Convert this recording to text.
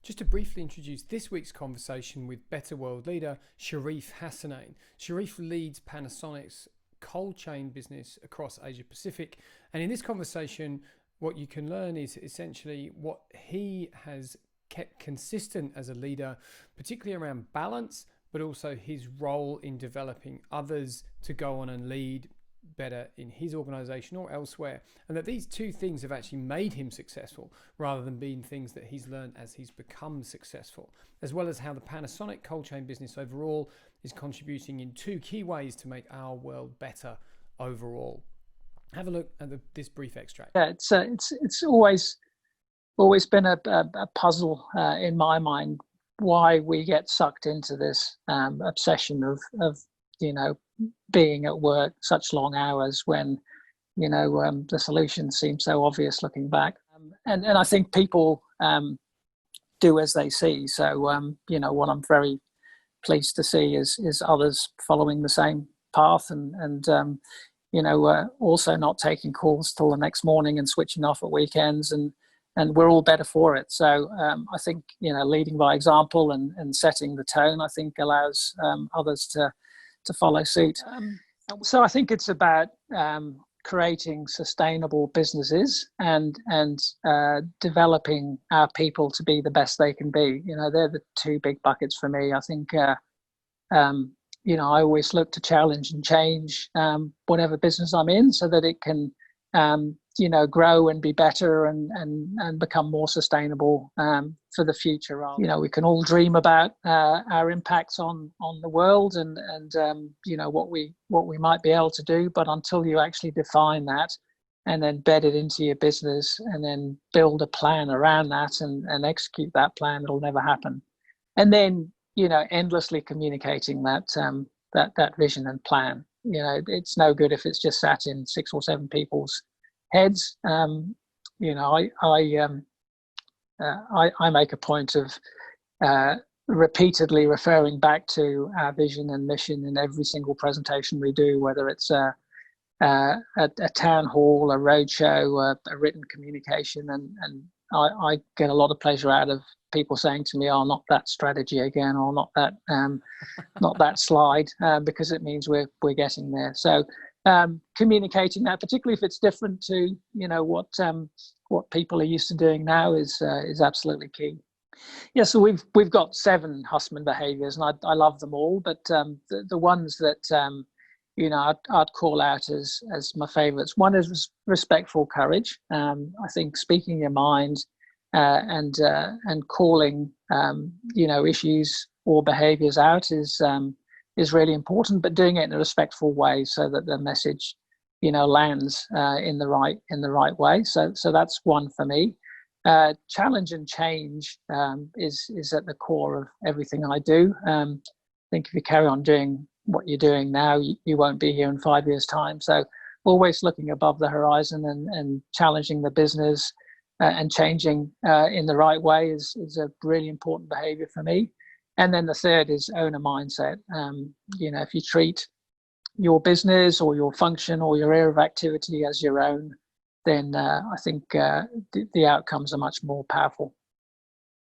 Just to briefly introduce this week's conversation with Better World leader Sherif Hassanein. Sherif leads Panasonic's cold chain business across Asia Pacific, and in this conversation what you can learn is essentially what he has kept consistent as a leader, particularly around balance, but also his role in developing others to go on and lead better in his organization or elsewhere, and that these two things have actually made him successful rather than being things that he's learned as he's become successful, as well as how the Panasonic cold chain business overall is contributing in two key ways to make our world better overall. Have a look at this brief extract. Yeah, it's always been a puzzle in my mind why we get sucked into this obsession of being at work such long hours when the solution seems so obvious looking back, and I think people do as they see. So what I'm very pleased to see is others following the same path, and also not taking calls till the next morning and switching off at weekends, and we're all better for it. So I think leading by example and setting the tone, I think allows others to follow suit. So I think it's about creating sustainable businesses and developing our people to be the best they can be. They're the two big buckets for me. I think I always look to challenge and change whatever business I'm in, so that it can grow and be better and become more sustainable for the future. We can all dream about our impacts on the world and what we might be able to do, but until you actually define that and then bed it into your business and then build a plan around that and execute that plan, it'll never happen. And then endlessly communicating that vision and plan. It's no good if it's just sat in 6 or 7 people's heads. I make a point of repeatedly referring back to our vision and mission in every single presentation we do, whether it's a town hall, a roadshow, a written communication, and I get a lot of pleasure out of people saying to me, "Oh, not that strategy again," or "not that slide," because it means we're getting there. So communicating that, particularly if it's different to what people are used to doing now, is absolutely key. Yeah, so we've got 7 Hussman behaviours, and I love them all, but the ones that I'd call out as my favourites. One is respectful courage. I think speaking your mind and calling issues or behaviours out is really important, but doing it in a respectful way so that the message lands in the right way. So that's one for me. Challenge and change is at the core of everything I do. I think if you carry on doing what you're doing now, you won't be here in 5 years' time. So always looking above the horizon and challenging the business and changing in the right way is a really important behavior for me. And then the third is owner mindset. If you treat your business or your function or your area of activity as your own, then I think the outcomes are much more powerful.